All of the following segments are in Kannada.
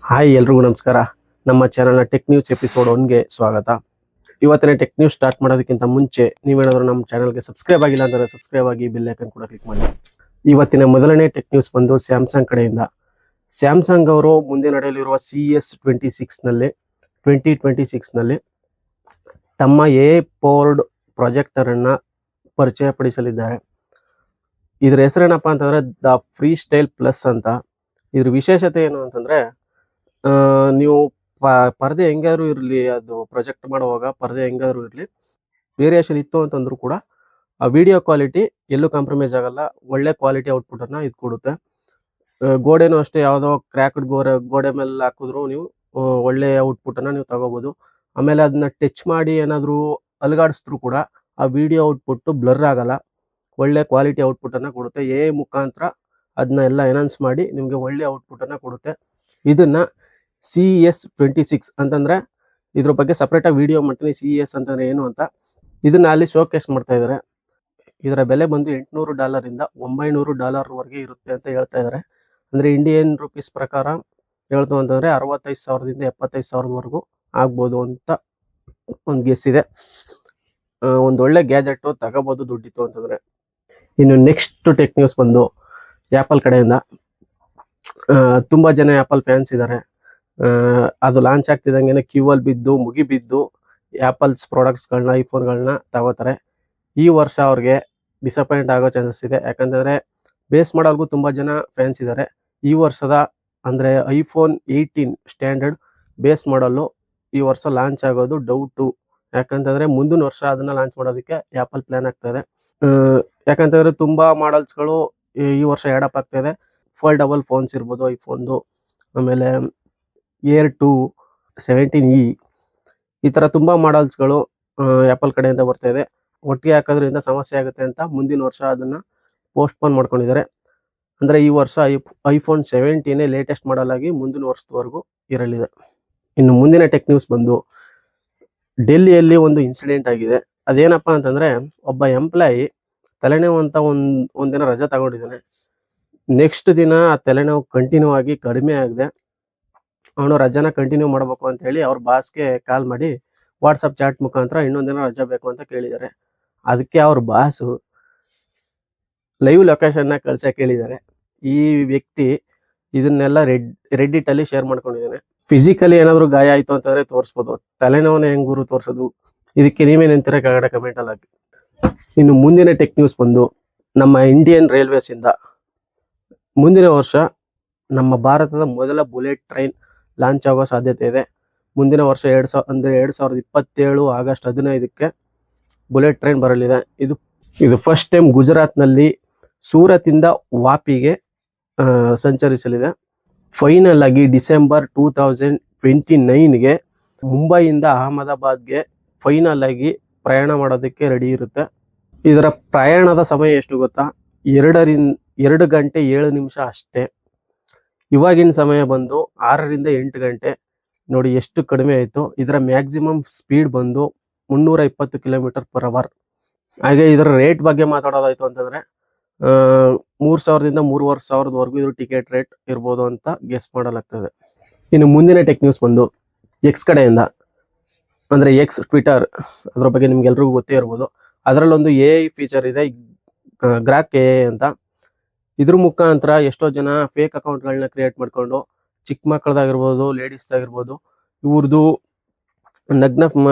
ಹಾಯ್ ಎಲ್ರಿಗೂ ನಮಸ್ಕಾರ. ನಮ್ಮ ಚಾನಲ್ನ ಟೆಕ್ ನ್ಯೂಸ್ ಎಪಿಸೋಡ್ 1ಗೆ ಸ್ವಾಗತ. ಇವತ್ತಿನ ಟೆಕ್ ನ್ಯೂಸ್ ಸ್ಟಾರ್ಟ್ ಮಾಡೋದಕ್ಕಿಂತ ಮುಂಚೆ ನೀವೇನಾದರೂ ನಮ್ಮ ಚಾನಲ್ಗೆ ಸಬ್ಸ್ಕ್ರೈಬ್ ಆಗಿಲ್ಲ ಅಂದರೆ ಸಬ್ಸ್ಕ್ರೈಬ್ ಆಗಿ ಬೆಲ್ ಐಕನ್ ಕೂಡ ಕ್ಲಿಕ್ ಮಾಡಿ. ಇವತ್ತಿನ ಮೊದಲನೇ ಟೆಕ್ ನ್ಯೂಸ್ ಬಂದು ಸ್ಯಾಮ್ಸಂಗ್ ಕಡೆಯಿಂದ. ಸ್ಯಾಮ್ಸಂಗ್ ಅವರು ಮುಂದೆ ನಡೆಯಲಿರುವ CES 2026ನಲ್ಲಿ ತಮ್ಮ ಪವರ್ಡ್ ಪ್ರಾಜೆಕ್ಟರನ್ನು ಪರಿಚಯ ಪಡಿಸಲಿದ್ದಾರೆ. ಇದರ ಹೆಸರೇನಪ್ಪ ಅಂತಂದರೆ ದ ಫ್ರೀ ಸ್ಟೈಲ್ ಪ್ಲಸ್ ಅಂತ. ಇದ್ರ ವಿಶೇಷತೆ ಏನು ಅಂತಂದರೆ, ನೀವು ಪರದೆ ಹೆಂಗಾದ್ರೂ ಇರಲಿ, ಅದು ಪ್ರೊಜೆಕ್ಟ್ ಮಾಡುವಾಗ ಪರದೆ ಹೆಂಗಾದ್ರೂ ಇರಲಿ, ವೇರಿಯೇಷನ್ ಇತ್ತು ಅಂತಂದ್ರೂ ಕೂಡ ಆ ವಿಡಿಯೋ ಕ್ವಾಲಿಟಿ ಎಲ್ಲೂ ಕಾಂಪ್ರಮೈಸ್ ಆಗಲ್ಲ. ಒಳ್ಳೆ ಕ್ವಾಲಿಟಿ ಔಟ್ಪುಟನ್ನು ಇದು ಕೊಡುತ್ತೆ. ಗೋಡೆನೂ ಅಷ್ಟೇ, ಯಾವುದೋ ಕ್ರ್ಯಾಕ್ಡ್ ಗೋಡೆ ಮೇಲೆ ಹಾಕಿದ್ರು ನೀವು ಒಳ್ಳೆ ಔಟ್ಪುಟನ್ನು ನೀವು ತಗೋಬೋದು. ಆಮೇಲೆ ಅದನ್ನ ಟಚ್ ಮಾಡಿ ಏನಾದರೂ ಅಲುಗಾಡಿಸಿದ್ರು ಕೂಡ ಆ ವಿಡಿಯೋ ಔಟ್ಪುಟ್ಟು ಬ್ಲರ್ ಆಗಲ್ಲ. ಒಳ್ಳೆ ಕ್ವಾಲಿಟಿ ಔಟ್ಪುಟನ್ನು ಕೊಡುತ್ತೆ. ಮುಖಾಂತರ ಅದನ್ನ ಎಲ್ಲ ಎನೌನ್ಸ್ ಮಾಡಿ ನಿಮಗೆ ಒಳ್ಳೆ ಔಟ್ಪುಟನ್ನು ಕೊಡುತ್ತೆ. ಇದನ್ನು CES 26 ಅಂತಂದರೆ ಇದ್ರ ಬಗ್ಗೆ ಸಪ್ರೇಟಾಗಿ ವಿಡಿಯೋ ಮಾಡ್ತೀನಿ. CES ಅಂತಂದರೆ ಏನು ಅಂತ ಇದನ್ನ ಅಲ್ಲಿ ಶೋಕೇಸ್ ಮಾಡ್ತಾ ಇದ್ದಾರೆ. ಇದರ ಬೆಲೆ ಬಂದು $800 $900 ಇರುತ್ತೆ ಅಂತ ಹೇಳ್ತಾ ಇದ್ದಾರೆ. ಅಂದರೆ ಇಂಡಿಯನ್ ರುಪೀಸ್ ಪ್ರಕಾರ ಹೇಳ್ತು ಅಂತಂದರೆ 65,000ದಿಂದ 75,000 ಆಗ್ಬೋದು ಅಂತ ಒಂದು ಗೆಸ್ ಇದೆ. ಒಂದು ಒಳ್ಳೆ ಗ್ಯಾಜೆಟ್ಟು ತಗೋಬೋದು ದುಡ್ಡಿತ್ತು ಅಂತಂದರೆ. ಇನ್ನು ನೆಕ್ಸ್ಟ್ ಟೆಕ್ ನ್ಯೂಸ್ ಬಂದು ಆ್ಯಪಲ್ ಕಡೆಯಿಂದ. ತುಂಬ ಜನ ಆ್ಯಪಲ್ ಫ್ಯಾನ್ಸ್ ಇದ್ದಾರೆ. ಅದು ಲಾಂಚ್ ಆಗ್ತಿದ್ದಂಗೆ ಕ್ಯೂವಲ್ಲಿ ಬಿದ್ದು ಮುಗಿಬಿದ್ದು ಆ್ಯಪಲ್ಸ್ ಪ್ರಾಡಕ್ಟ್ಸ್ಗಳನ್ನ, ಐಫೋನ್ಗಳನ್ನ ತಗೋತಾರೆ. ಈ ವರ್ಷ ಅವ್ರಿಗೆ ಡಿಸಪಾಯಿಂಟ್ ಆಗೋ ಚಾನ್ಸಸ್ ಇದೆ. ಯಾಕಂತಂದರೆ ಬೇಸ್ ಮಾಡಲ್ಗೂ ತುಂಬ ಜನ ಫ್ಯಾನ್ಸ್ ಇದ್ದಾರೆ. ಈ ವರ್ಷದ ಅಂದರೆ iPhone 18 ಸ್ಟ್ಯಾಂಡರ್ಡ್ ಬೇಸ್ ಮಾಡಲ್ಲು ಈ ವರ್ಷ ಲಾಂಚ್ ಆಗೋದು ಡೌಟು. ಯಾಕಂತಂದರೆ ಮುಂದಿನ ವರ್ಷ ಅದನ್ನು ಲಾಂಚ್ ಮಾಡೋದಕ್ಕೆ ಆ್ಯಪಲ್ ಪ್ಲ್ಯಾನ್ ಆಗ್ತಾಯಿದೆ. ಯಾಕಂತಂದರೆ ತುಂಬ ಮಾಡಲ್ಸ್ಗಳು ಈ ವರ್ಷ ಆ್ಯಡಪ್ ಆಗ್ತಾಯಿದೆ. ಫೋಲ್ಡಬಲ್ ಫೋನ್ಸ್ ಇರ್ಬೋದು ಐಫೋನ್ದು, ಆಮೇಲೆ Air 2, 17e, ಈ ಥರ ತುಂಬ ಮಾಡಲ್ಸ್ಗಳು ಆ್ಯಪಲ್ ಕಡೆಯಿಂದ ಬರ್ತಾಯಿದೆ. ಒಟ್ಟಿಗೆ ಹಾಕೋದ್ರಿಂದ ಸಮಸ್ಯೆ ಆಗುತ್ತೆ ಅಂತ ಮುಂದಿನ ವರ್ಷ ಅದನ್ನು ಪೋಸ್ಟ್ಪೋನ್ ಮಾಡ್ಕೊಂಡಿದ್ದಾರೆ. ಅಂದರೆ ಈ ವರ್ಷ iPhone 17 ಲೇಟೆಸ್ಟ್ ಮಾಡಲ್ ಆಗಿ ಮುಂದಿನ ವರ್ಷದವರೆಗೂ ಇರಲಿದೆ. ಇನ್ನು ಮುಂದಿನ ಟೆಕ್ ನ್ಯೂಸ್ ಬಂದು ಡೆಲ್ಲಿಯಲ್ಲಿ ಒಂದು ಇನ್ಸಿಡೆಂಟ್ ಆಗಿದೆ. ಅದೇನಪ್ಪ ಅಂತಂದರೆ, ಒಬ್ಬ ಎಂಪ್ಲಾಯಿ ತಲೆನೋವು ಅಂತ ಒಂದಿನ ರಜೆ ತಗೊಂಡಿದ್ದಾನೆ. ನೆಕ್ಸ್ಟ್ ದಿನ ಆ ತಲೆನೋವು ಕಂಟಿನ್ಯೂ ಆಗಿ ಕಡಿಮೆ ಆಗದೆ ಅವನು ರಜಾನ ಕಂಟಿನ್ಯೂ ಮಾಡಬೇಕು ಅಂತ ಹೇಳಿ ಅವ್ರ ಬಾಸ್ಗೆ ಕಾಲ್ ಮಾಡಿ ವಾಟ್ಸಪ್ ಚಾಟ್ ಮುಖಾಂತರ ಇನ್ನೊಂದಿನ ರಜೆ ಬೇಕು ಅಂತ ಕೇಳಿದ್ದಾರೆ. ಅದಕ್ಕೆ ಅವ್ರ ಬಾಸು ಲೈವ್ ಲೊಕೇಶನ್ನ ಕಳ್ಸಕ್ಕೆ ಹೇಳಿದ್ದಾರೆ. ಈ ವ್ಯಕ್ತಿ ಇದನ್ನೆಲ್ಲ ರೆಡ್ಡಿಟಲ್ಲಿ ಶೇರ್ ಮಾಡ್ಕೊಂಡಿದ್ದಾನೆ. ಫಿಸಿಕಲಿ ಏನಾದರೂ ಗಾಯ ಆಯಿತು ಅಂತಂದರೆ ತೋರಿಸ್ಬೋದು, ತಲೆನೋವನ್ನ ಹೆಂಗೂರು ತೋರಿಸೋದು? ಇದಕ್ಕೆ ನೀವೇನಂತೀರ ಕೆಳಗಡೆ ಕಮೆಂಟಲ್ಲಿ ಹಾಕಿ. ಇನ್ನು ಮುಂದಿನ ಟೆಕ್ ನ್ಯೂಸ್ ಬಂದು ನಮ್ಮ ಇಂಡಿಯನ್ ರೈಲ್ವೇಸಿಂದ. ಮುಂದಿನ ವರ್ಷ ನಮ್ಮ ಭಾರತದ ಮೊದಲ ಬುಲೆಟ್ ಟ್ರೈನ್ ಲಾಂಚ್ ಆಗೋ ಸಾಧ್ಯತೆ ಇದೆ. ಮುಂದಿನ ವರ್ಷ 2027 ಆಗಸ್ಟ್ 15ಕ್ಕೆ ಬುಲೆಟ್ ಟ್ರೈನ್ ಬರಲಿದೆ. ಇದು ಫಸ್ಟ್ ಟೈಮ್ ಗುಜರಾತ್ನಲ್ಲಿ ಸೂರತಿಂದ ವಾಪಿಗೆ ಸಂಚರಿಸಲಿದೆ. ಫೈನಲ್ ಆಗಿ ಡಿಸೆಂಬರ್ 2029ಗೆ ಮುಂಬೈಯಿಂದ ಅಹಮದಾಬಾದ್ಗೆ ಫೈನಲ್ ಆಗಿ ಪ್ರಯಾಣ ಮಾಡೋದಕ್ಕೆ ರೆಡಿ ಇರುತ್ತೆ. ಇದರ ಪ್ರಯಾಣದ ಸಮಯ ಎಷ್ಟು ಗೊತ್ತಾ? 2 ಗಂಟೆ 7 ನಿಮಿಷ ಅಷ್ಟೇ. ಇವಾಗಿನ ಸಮಯ ಬಂದು 6ರಿಂದ 8 ಗಂಟೆ. ನೋಡಿ ಎಷ್ಟು ಕಡಿಮೆ ಆಯಿತು. ಇದರ ಮ್ಯಾಕ್ಸಿಮಮ್ ಸ್ಪೀಡ್ ಬಂದು 320 km/h. ಹಾಗೆ ಇದರ ರೇಟ್ ಬಗ್ಗೆ ಮಾತಾಡೋದಾಯಿತು ಅಂತಂದರೆ 3,000ದಿಂದ 3,500 ಇದ್ರ ಟಿಕೆಟ್ ರೇಟ್ ಇರ್ಬೋದು ಅಂತ ಗೆಸ್ ಮಾಡಲಾಗ್ತದೆ. ಇನ್ನು ಮುಂದಿನ ಟೆಕ್ ನ್ಯೂಸ್ ಬಂದು ಎಕ್ಸ್ ಕಡೆಯಿಂದ. ಅಂದರೆ ಎಕ್ಸ್ ಟ್ವಿಟರ್, ಅದ್ರ ಬಗ್ಗೆ ನಿಮ್ಗೆಲ್ರಿಗೂ ಗೊತ್ತೇ ಇರ್ಬೋದು. ಅದರಲ್ಲೊಂದು AI ಫೀಚರ್ ಇದೆ, ಗ್ರಾಕ್ AI ಅಂತ. ಇದ್ರ ಮುಖಾಂತರ ಎಷ್ಟೋ ಜನ ಫೇಕ್ ಅಕೌಂಟ್ಗಳನ್ನ ಕ್ರಿಯೇಟ್ ಮಾಡ್ಕೊಂಡು ಚಿಕ್ಕ ಮಕ್ಕಳದಾಗಿರ್ಬೋದು, ಲೇಡೀಸ್ದಾಗಿರ್ಬೋದು, ಇವ್ರದ್ದು ನಗ್ನ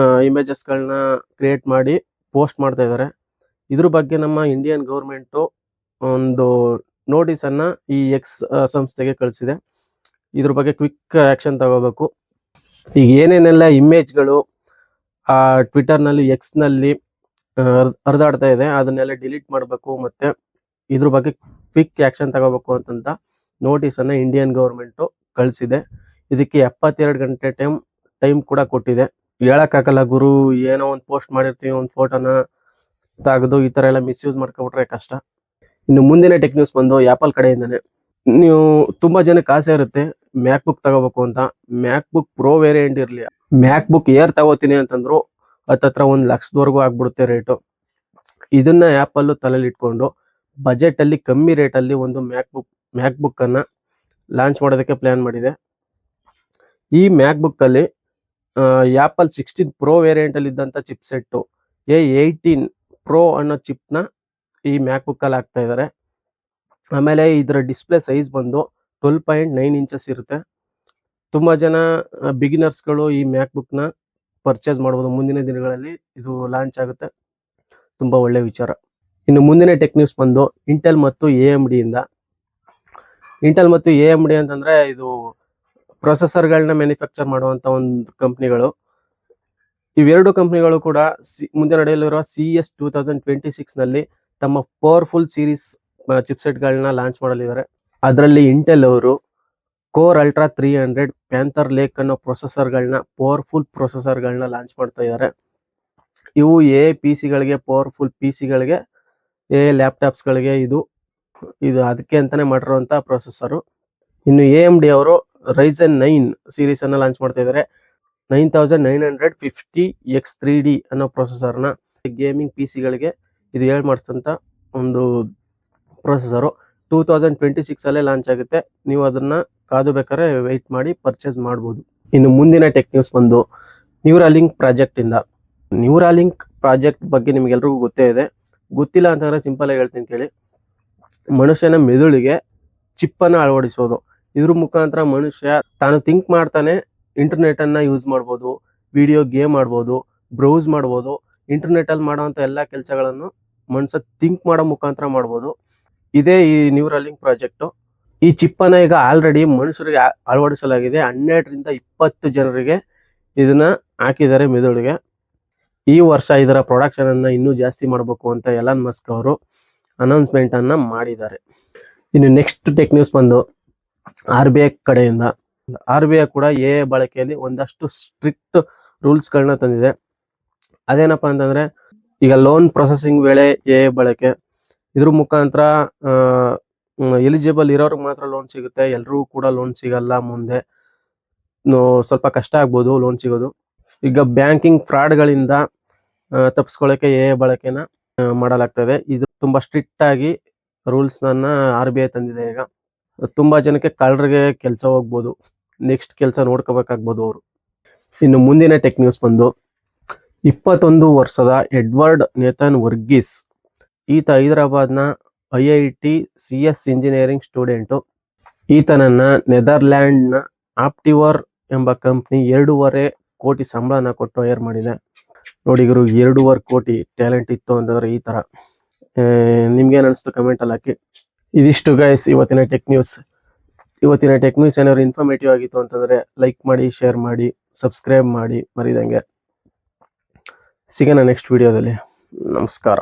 ಇಮೇಜಸ್ಗಳನ್ನ ಕ್ರಿಯೇಟ್ ಮಾಡಿ ಪೋಸ್ಟ್ ಮಾಡ್ತಾ ಇದ್ದಾರೆ. ಇದ್ರ ಬಗ್ಗೆ ನಮ್ಮ ಇಂಡಿಯನ್ ಗೌರ್ಮೆಂಟು ಒಂದು ನೋಟಿಸನ್ನು ಈ ಎಕ್ಸ್ ಸಂಸ್ಥೆಗೆ ಕಳಿಸಿದೆ. ಇದ್ರ ಬಗ್ಗೆ ಕ್ವಿಕ್ ಆ್ಯಕ್ಷನ್ ತಗೋಬೇಕು. ಈಗ ಏನೇನೆಲ್ಲ ಇಮೇಜ್ಗಳು ಆ ಟ್ವಿಟರ್ನಲ್ಲಿ, ಎಕ್ಸ್ನಲ್ಲಿ ಹರಿದಾಡ್ತಾ ಇದೆ ಅದನ್ನೆಲ್ಲ ಡಿಲೀಟ್ ಮಾಡಬೇಕು, ಮತ್ತು ಇದ್ರ ಬಗ್ಗೆ ಕ್ವಿಕ್ ಆ್ಯಕ್ಷನ್ ತಗೋಬೇಕು ಅಂತಂತ ನೋಟಿಸನ್ನು ಇಂಡಿಯನ್ ಗೌರ್ಮೆಂಟು ಕಳಿಸಿದೆ. ಇದಕ್ಕೆ 72 ಗಂಟೆ ಟೈಮ್ ಕೂಡ ಕೊಟ್ಟಿದೆ. ಹೇಳೋಕ್ಕಾಗಲ್ಲ ಗುರು, ಏನೋ ಒಂದು ಪೋಸ್ಟ್ ಮಾಡಿರ್ತೀವಿ, ಒಂದು ಫೋಟೋನ ತೆಗೆದು ಈ ಥರ ಎಲ್ಲ ಮಿಸ್ಯೂಸ್ ಮಾಡ್ಕೊಬಿಟ್ರೆ ಕಷ್ಟ. ಇನ್ನು ಮುಂದಿನ ಟೆಕ್ ನ್ಯೂಸ್ ಬಂದು ಆ್ಯಪಲ್ ಕಡೆಯಿಂದನೇ. ನೀವು ತುಂಬ ಜನಕ್ಕೆ ಆಸೆ ಇರುತ್ತೆ ಮ್ಯಾಕ್ಬುಕ್ ತಗೋಬೇಕು ಅಂತ. ಮ್ಯಾಕ್ಬುಕ್ ಪ್ರೋ ವೇರಿಯಂಟ್ ಇರಲಿ, ಮ್ಯಾಕ್ಬುಕ್ ಏರ್ ತಗೋತೀನಿ ಅಂತಂದ್ರು ಹತ್ತತ್ರ 1 ಲಕ್ಷದವರೆಗೂ ಆಗ್ಬಿಡುತ್ತೆ ರೇಟು. ಇದನ್ನ ಆ್ಯಪಲ್ಲು ತಲೆಯಲ್ಲಿ ಇಟ್ಕೊಂಡು ಬಜೆಟಲ್ಲಿ ಕಮ್ಮಿ ರೇಟಲ್ಲಿ ಒಂದು ಮ್ಯಾಕ್ಬುಕ್ಕನ್ನು ಲಾಂಚ್ ಮಾಡೋದಕ್ಕೆ ಪ್ಲ್ಯಾನ್ ಮಾಡಿದೆ. ಈ ಮ್ಯಾಕ್ಬುಕ್ ಅಲ್ಲಿ ಆಪಲ್ 16 ಪ್ರೋ ವೇರಿಯಂಟ್ ಅಲ್ಲಿ ಇದ್ದಂತ ಚಿಪ್ ಸೆಟ್ A18 ಪ್ರೋ ಅನ್ನೋ ಚಿಪ್ ನ ಈ ಮ್ಯಾಕ್ಬುಕ್ ಅಲ್ಲಿ ಹಾಕ್ತಾ ಇದ್ದಾರೆ. ಆಮೇಲೆ ಇದರ ಡಿಸ್ಪ್ಲೇ ಸೈಜ್ ಬಂದು 12.9 ಇಂಚಸ್ ಇರುತ್ತೆ. ತುಂಬಾ ಜನ ಬಿಗಿನರ್ಸ್ಗಳು ಈ ಮ್ಯಾಕ್ಬುಕ್ ನ ಪರ್ಚೇಸ್ ಮಾಡಬಹುದು. ಮುಂದಿನ ದಿನಗಳಲ್ಲಿ ಇದು ಲಾಂಚ್ ಆಗುತ್ತೆ, ತುಂಬಾ ಒಳ್ಳೆ ವಿಚಾರ. ಇನ್ನು ಮುಂದಿನ ಟೆಕ್ ನ್ಯೂಸ್ ಬಂದು ಇಂಟೆಲ್ ಮತ್ತು AMD ಇಂದ. ಇಂಟೆಲ್ ಮತ್ತು AMD ಅಂತಂದ್ರೆ ಇದು ಪ್ರೊಸೆಸರ್ಗಳನ್ನ ಮ್ಯಾನುಫ್ಯಾಕ್ಚರ್ ಮಾಡುವಂತ ಒಂದು ಕಂಪ್ನಿಗಳು. ಇವೆರಡು ಕಂಪ್ನಿಗಳು ಕೂಡ ಮುಂದೆ ನಡೆಯಲಿರುವ CES 2026 ನಲ್ಲಿ ತಮ್ಮ ಪವರ್ಫುಲ್ ಸೀರೀಸ್ ಚಿಪ್ಸೆಟ್ ಗಳನ್ನ ಲಾಂಚ್ ಮಾಡಲಿದ್ದಾರೆ. ಅದರಲ್ಲಿ ಇಂಟೆಲ್ ಅವರು ಕೋರ್ ಅಲ್ಟ್ರಾ 300 ಪ್ಯಾಂಥರ್ ಲೇಕ್ ಅನ್ನೋ ಪ್ರೊಸೆಸರ್ಗಳನ್ನ ಪವರ್ಫುಲ್ ಪ್ರೊಸೆಸರ್ಗಳನ್ನ ಲಾಂಚ್ ಮಾಡ್ತಾ ಇದ್ದಾರೆ. ಇವು PC ಗಳಿಗೆ, ಪವರ್ಫುಲ್ PC ಗಳಿಗೆ, ಲ್ಯಾಪ್ಟಾಪ್ಸ್ ಗಳಿಗೆ ಇದು ಅದಕ್ಕೆ ಅಂತಾನೆ ಮಾಡಿರುವಂತ ಪ್ರೊಸೆಸರ್. ಇನ್ನು AMD ಅವರು Ryzen 9 ಸೀರೀಸ್ ಅನ್ನ ಲಾಂಚ್ ಮಾಡ್ತಾ ಇದ್ದಾರೆ. 9950X3D ಅನ್ನೋ ಪ್ರೊಸೆಸರ್ನ ಗೇಮಿಂಗ್ PC ಗಳಿಗೆ ಇದು ಮಾಡಿಸ್ತಂತ ಒಂದು ಪ್ರೊಸೆಸರು 2026 ಅಲ್ಲೇ ಲಾಂಚ್ ಆಗುತ್ತೆ. ನೀವು ಅದನ್ನ ಕಾದು ಬೇಕಾದ್ರೆ ವೆಯ್ಟ್ ಮಾಡಿ ಪರ್ಚೇಸ್ ಮಾಡ್ಬೋದು. ಇನ್ನು ಮುಂದಿನ ಟೆಕ್ ನ್ಯೂಸ್ ಬಂದು ನ್ಯೂರಾಲಿಂಕ್ ಪ್ರಾಜೆಕ್ಟ್ ಇಂದ. ನ್ಯೂರಾಲಿಂಕ್ ಪ್ರಾಜೆಕ್ಟ್ ಬಗ್ಗೆ ನಿಮ್ಗೆಲ್ರಿಗೂ ಗೊತ್ತೇ ಇದೆ. ಗೊತ್ತಿಲ್ಲ ಅಂತಂದ್ರೆ ಸಿಂಪಲ್ ಆಗಿ ಹೇಳ್ತೀನಿ ಕೇಳಿ. ಮನುಷ್ಯನ ಮೆದುಳಿಗೆ ಚಿಪ್ ಅನ್ನ ಅಳವಡಿಸೋದು. ಇದ್ರ ಮುಖಾಂತರ ಮನುಷ್ಯ ತಾನು ಥಿಂಕ್ ಮಾಡ್ತಾನೆ ಇಂಟರ್ನೆಟ್ ಅನ್ನ ಯೂಸ್ ಮಾಡ್ಬೋದು, ವಿಡಿಯೋ ಗೇಮ್ ಮಾಡ್ಬೋದು, ಬ್ರೌಸ್ ಮಾಡ್ಬೋದು. ಇಂಟರ್ನೆಟ್ ಅಲ್ಲಿ ಮಾಡುವಂತ ಎಲ್ಲಾ ಕೆಲಸಗಳನ್ನು ಮನುಷ್ಯ ಥಿಂಕ್ ಮಾಡೋ ಮುಖಾಂತರ ಮಾಡ್ಬೋದು. ಇದೇ ಈ ನ್ಯೂರಾಲಿಂಕ್ ಪ್ರಾಜೆಕ್ಟ್. ಈ ಚಿಪ್ ಅನ್ನ ಈಗ ಆಲ್ರೆಡಿ ಮನುಷ್ಯರಿಗೆ ಅಳವಡಿಸಲಾಗಿದೆ. 12 ರಿಂದ 20 ಜನರಿಗೆ ಇದನ್ನ ಹಾಕಿದ್ದಾರೆ ಮೆದುಳಿಗೆ. ಈ ವರ್ಷ ಇದರ ಪ್ರೊಡಕ್ಷನ್ ಅನ್ನ ಇನ್ನೂ ಜಾಸ್ತಿ ಮಾಡಬೇಕು ಅಂತ ಎಲಾನ್ ಮಸ್ಕ್ ಅವರು ಅನೌನ್ಸ್ಮೆಂಟ್ ಅನ್ನ ಮಾಡಿದ್ದಾರೆ. ಇನ್ನು ನೆಕ್ಸ್ಟ್ ಟೆಕ್ ನ್ಯೂಸ್ ಬಂದು RBI ಕಡೆಯಿಂದ. RBI ಕೂಡ AI ಬಳಕೆಯಲ್ಲಿ ಒಂದಷ್ಟು ಸ್ಟ್ರಿಕ್ಟ್ ರೂಲ್ಸ್ ಗಳನ್ನ ತಂದಿದೆ. ಅದೇನಪ್ಪಾ ಅಂತಂದ್ರೆ ಈಗ ಲೋನ್ ಪ್ರೊಸೆಸಿಂಗ್ ವೇಳೆ AI ಬಳಕೆ. ಇದ್ರ ಮುಖಾಂತರ ಎಲಿಜಿಬಲ್ ಇರೋರ್ಗೆ ಮಾತ್ರ ಲೋನ್ ಸಿಗುತ್ತೆ. ಎಲ್ರಿಗೂ ಕೂಡ ಲೋನ್ ಸಿಗಲ್ಲ. ಮುಂದೆ ಸ್ವಲ್ಪ ಕಷ್ಟ ಆಗ್ಬೋದು ಲೋನ್ ಸಿಗೋದು. ಈಗ ಬ್ಯಾಂಕಿಂಗ್ ಫ್ರಾಡ್ ಗಳಿಂದ ತಪ್ಪಿಸ್ಕೊಳ್ಳೋಕೆ AI ಬಳಕೆನ ಮಾಡಲಾಗ್ತದೆ. ಇದು ತುಂಬಾ ಸ್ಟ್ರಿಕ್ಟ್ ಆಗಿ ರೂಲ್ಸ್ ನನ್ನ RBI ತಂದಿದೆ. ಈಗ ತುಂಬಾ ಜನಕ್ಕೆ ಕಳ್ಳರಿಗೆ ಕೆಲಸ ಹೋಗ್ಬೋದು, ನೆಕ್ಸ್ಟ್ ಕೆಲಸ ನೋಡ್ಕೋಬೇಕಾಗ್ಬೋದು ಅವರು. ಇನ್ನು ಮುಂದಿನ ಟೆಕ್ ನ್ಯೂಸ್ ಬಂದು 21 ವರ್ಷದ ಎಡ್ವರ್ಡ್ ನೇಥನ್ ವರ್ಗೀಸ್. ಈತ ಹೈದರಾಬಾದ್ನ IIT CS ಇಂಜಿನಿಯರಿಂಗ್ ಸ್ಟೂಡೆಂಟು. ಈತನನ್ನ ನೆದರ್ಲ್ಯಾಂಡ್ನ ಆಪ್ಟಿವರ್ ಎಂಬ ಕಂಪ್ನಿ 2.5 ಕೋಟಿ ಸಂಬಳನ ಕೊಟ್ಟು ಹೈರ್ ಮಾಡಿದೆ. ನೋಡಿ ಗುರು, 2.5 ಕೋಟಿ ಟ್ಯಾಲೆಂಟ್ ಇತ್ತು ಅಂತಂದ್ರೆ ಈ ತರ. ನಿಮ್ಗೇನು ಅನಿಸ್ತು ಕಮೆಂಟ್ ಅಲ್ಲಿ ಹಾಕಿ. ಇದಿಷ್ಟು ಗೈಸ್ ಇವತ್ತಿನ ಟೆಕ್ ನ್ಯೂಸ್. ಏನಾದ್ರು ಇನ್ಫಾರ್ಮೇಟಿವ್ ಆಗಿತ್ತು ಅಂತಂದ್ರೆ ಲೈಕ್ ಮಾಡಿ, ಶೇರ್ ಮಾಡಿ, ಸಬ್ಸ್ಕ್ರೈಬ್ ಮಾಡಿ ಮರಿದಂಗೆ. ಸಿಗೋಣ ನೆಕ್ಸ್ಟ್ ವಿಡಿಯೋದಲ್ಲಿ. ನಮಸ್ಕಾರ.